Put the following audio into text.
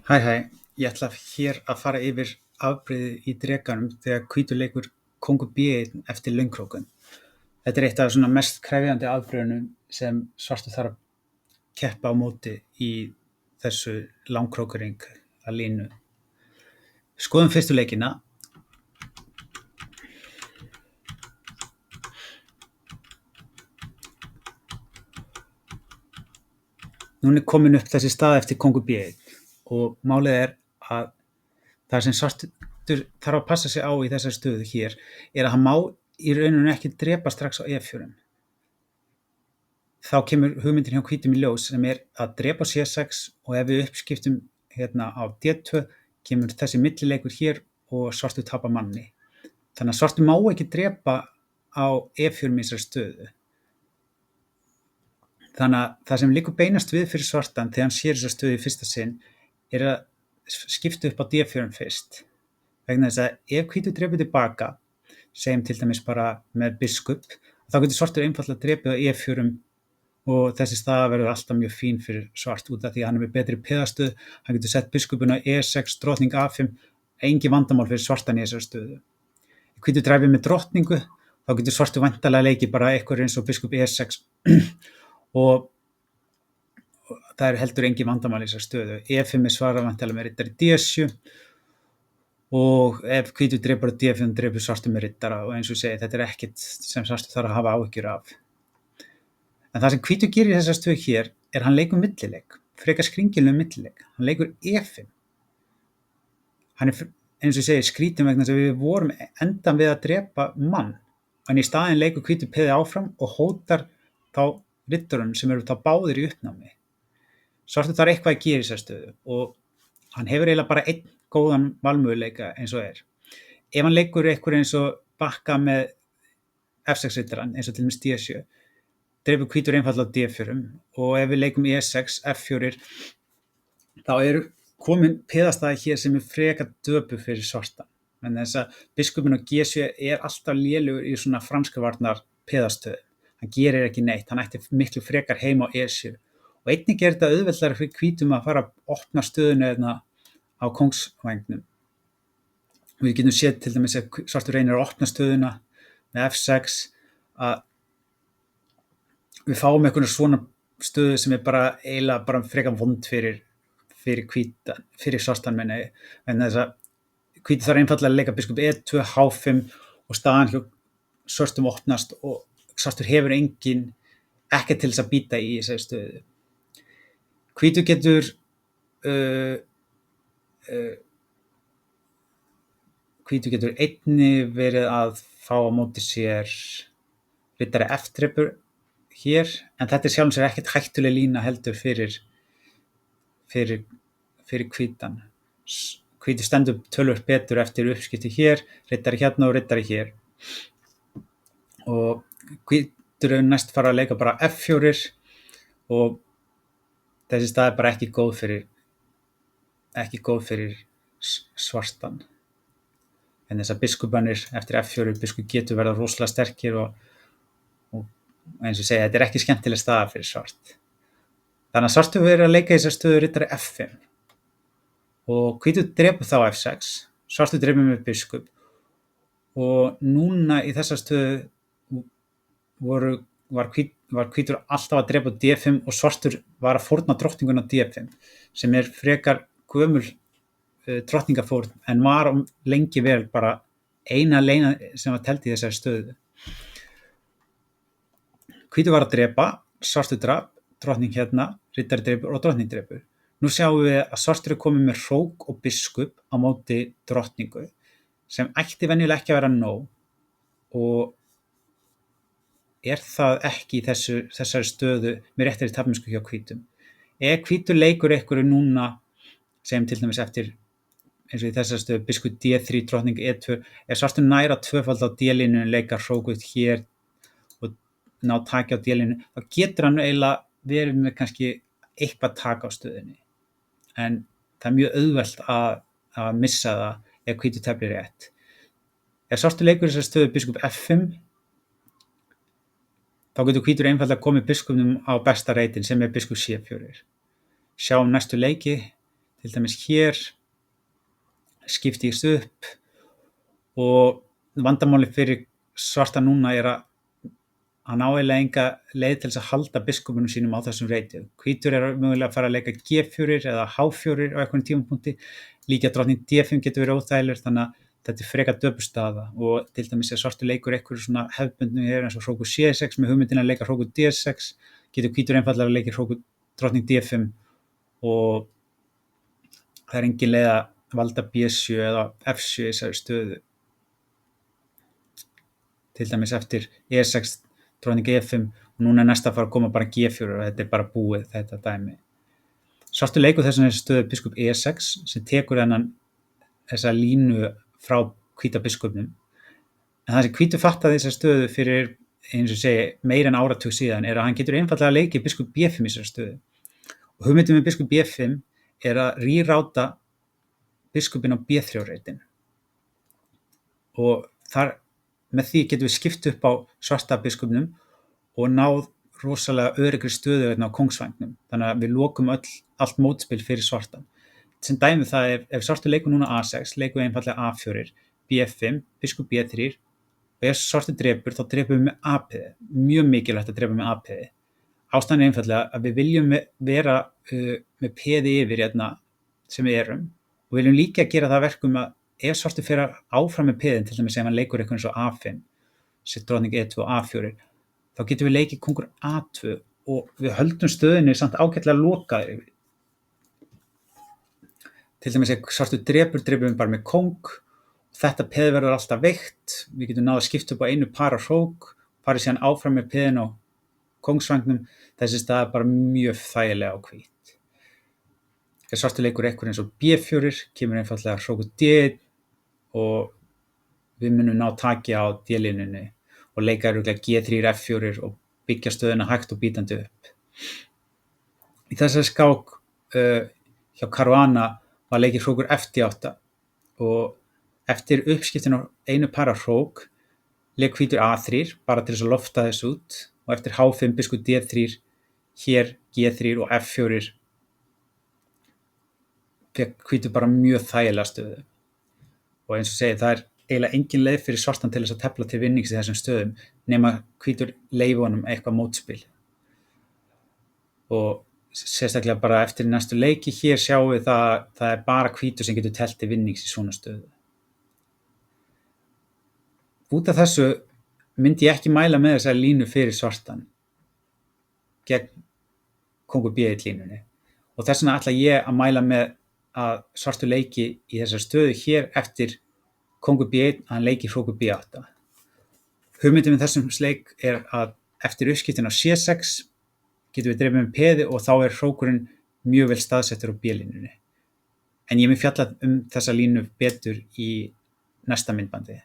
Hæ, ég ætla hér að fara yfir afbrigði í drekanum þegar hvítur leikur kóngur B1 eftir launkrókun. Þetta er eitt af svona mest krefjandi afbrigðunum sem svartur þarf að keppa á móti í þessu langkrókuring að línu. Skoðum fyrstu leikina. Núna er komin upp þessi stað eftir kóngur B1 og málið er að það sem svartur þarf að passa sig á í þessari stöðu hér er að hann má í rauninu ekki drepa strax á E4. Þá kemur hugmyndin hjá hvítum í ljós sem er að drepa á C6 og ef við uppskiptum hérna á D2 kemur þessi millileikur hér og svartur tapar manni. Þannig að svartur má ekki drepa á E4 í þessari stöðu. Þannig að það sem liggur beinast við fyrir svartan þegar hann sér þessa stöðu í fyrsta sinn er að skipta upp á D4 fyrst. Vegna þess að ef hvítur drepur tilbaka, segjum til dæmis bara með biskup, þá getur svartur einfaldlega drepið á E4 og þessi staða verður alltaf mjög fín fyrir svart út af því að hann er með betri peðastöð, hann getur sett biskupinn á E6, drottning A5, engin vandamál fyrir svartan í þessari stöðu. Ef hvítur drepur með drottningu, þá getur svartur væntanlega leikið bara eitthvað eins og biskup E6 og það er heldur engin vandamál í þessari stöðu. E5 er svarað væntanlega með riddari D7 og ef hvítur drepur á D5 drepur svartur með riddara og eins og ég segi, þetta er ekkert sem svartur þarf að hafa áhyggjur af. En það sem hvítur gerir í þessari stöðu hér er hann leikur millileik, frekar skringilegum millileik. Hann leikur E5. Hann er, eins og ég segi, skrítinn vegna þess að við vorum endan við að drepa mann. En í staðinn leikur hvítur peði áfram og hótar þá riddarunum sem eru þá báðir í uppnámi. Svartur þarf eitthvað að gera í þessari stöðu og hann hefur eiginlega bara einn góðan valmöguleika eins og er. Ef hann leikur eitthvað eins og bakka með F6 riddarann, eins og til dæmis D7, dreipur hvítur einfaldlega á D4 og ef við leikum E6, F4, þá er komin peðastæði hér sem er frekar döpur fyrir svartan. En þess að biskupinn á G7 er alltaf lélugur í svona franska varnar peðastöðu. Hann gerir ekki neitt, hann ætti miklu frekar heim á E7. Og einnig er þetta auðveldara fyrir hvítum að fara að opna stöðuna hérna á kóngsvængnum. Við getum séð til dæmis ef svartur reynir að opna stöðuna með F6 að við fáum einhvern svona stöðu sem er bara eiginlega bara frekar vond fyrir hvítan, fyrir svartan menni. En þess að hvítur þarf einfaldlega að leika biskup E2, H5 og staðan hjá svörtum opnast og svartur hefur ekkert til þess að býta í þessari stöðu. Hvítur getur hvítur getur einnig verið að fá á móti sér riddari F-drepur hér, en þetta er sjálfum sér ekkert hættuleg lína heldur fyrir hvítan. Hvítur stendur töluvert betur eftir uppskipti hér, riddari hérna og riddari hér. Og hvítur er næst fara að leika bara F4 og þessi stað er bara ekki góð fyrir svartan. En þess að biskupanir eftir F4 biskup getur verða rosalega sterkir og eins og segja, þetta er ekki skemmtileg staða fyrir svart. Þannig að svartur verður að leika í þessar stöðu riddari F5 og hvítur drepur þá F6, svartur drepur með biskup og núna í þessar stöðu var hvítur alltaf að drepa D5 og svartur var að fórna drottningun á D5 sem er frekar gömul drottningafórn en var lengi vel bara eina leina sem var telt í þessari stöðu. Hvítur var að drepa, svartur drap, drottning hérna, riddari drepur og drottning drepur. Nú sjáum við að svartur er komið með hrók og biskup á móti drottningu sem ætti venjulega ekki að vera nóg og er það ekki í þessari stöðu með réttari tapmennsku hjá hvítum. Ef hvítur leikur einhverju núna, segjum til dæmis eftir, eins og í þessari stöðu, biskup D3, drottning E2, er svartur nær að tvöfalda á D-línu en leika hrókut hér og ná taki á D-línu, þá getur hann eiginlega verið með kannski eitthvað tak á stöðunni. En það er mjög auðvelt að missa það ef hvítur teflir rétt. Ef svartur leikur þessari stöðu biskup F5, þá getur hvítur einfaldlega komið biskupnum á besta reitin sem er biskup C4. Sjáum næstu leiki, Til dæmis hér skipti ég þessu upp og vandamálið fyrir svarta núna er að hann á eiginlega enga leið til þess að halda biskupnum sínum á þessum reitum. Hvítur er mögulega að fara að leika G4 eða H4 á einhverjum tímapunkti. Líka drottning D5 getur verið óþægilegur, þannig að þetta er frekar döpur staða og til dæmis ef svartur leikur einhverju svona hefðbundnu hér eins og hrókur C6 með hugmyndina að leika hrókur D6, getur hvítur einfaldlega að leika hrókur drottning D5 og það er engin leið að valda B7 eða F7 í þessari stöðu. Til dæmis eftir E6 drottning E5 og núna er næsta að fara að koma bara G4 og þetta er bara búið þetta dæmi. Svartur leikur þess vegna stöðu biskup E6 sem tekur þessa línu frá hvíta biskupnum. En það sem hvítur fattaði þessa stöðu fyrir, eins og segi, meira en áratug síðan er að hann getur einfaldlega að leiki biskup B5 í þessari stöðu. Og hugmyndin með biskup B5 er að ríráta biskupin á B3 reitin. Og þar með því getum við skipt upp á svarta biskupnum og náð rosalega öryggri stöðu á kóngsvængnum. Þannig að við lokum allt mótspil fyrir svartan. Sem dæmi það ef svartur leikur núna A6, leikur við einfaldlega A4, B5, biskup B3 og ef svartur drepur þá drepum við með A-piði. Mjög mikilvægt að drepa með A-piði. Ástæðan er einfaldlega að við viljum vera með piði yfir sem við erum og viljum líka gera það verkum að ef svartur fer áfram með piðin, til dæmis ef hann leikur eitthvað eins og A5, sér drottning E2 og A4, þá getum við leikið kongur A2 og við höldum stöðinni samt ágætlega lokaðir. Til dæmis ef svartur drepum við bara með kóng og þetta peð verður alltaf veikt, við getum náð að skipta upp á einu par af hrók, farið síðan áfram með piðin á kóngsvagnum, þessi stað er bara mjög þægilega á hvít. Ef svartur leikur eitthvað eins og B4 kemur einfaldlega hrókur D1 og við munum ná taki á D-línunni og leika G3, F4 og byggja stöðuna hægt og bítandi upp. Í þessari skák hjá Caruana var leikið hrókur FD8 og eftir uppskiptin á einu par af hrók leik hvítur A3 bara til þess að lofta þess út og eftir H5 biskup D3 hér G3 og F4 fekk hvítur bara mjög þægilega stöðu. Og eins og segi, það er eiginlega engin leið fyrir svartan til þess að tefla til vinnings í þessum stöðum nema hvítur leyfi honum eitthvað mótspil. Og sérstaklega bara eftir næstu leiki hér sjáum við það er bara hvítur sem getur teflt til vinnings í svona stöðu. Út af þessu myndi ég ekki mæla með þessari línu fyrir svartan gegn kongur B1 línunni og þess vegna ætla ég að mæla með að svartur leiki í þessari stöðu hér eftir kongur B1 að hann leiki hrókur B8. Hugmyndin með þessum sleik er að eftir uppskiptin á C6 getum við drepið með peði og þá er hrókurinn mjög vel staðsettur á B-línunni. En ég mun fjalla þessa línu betur í næsta myndbandi.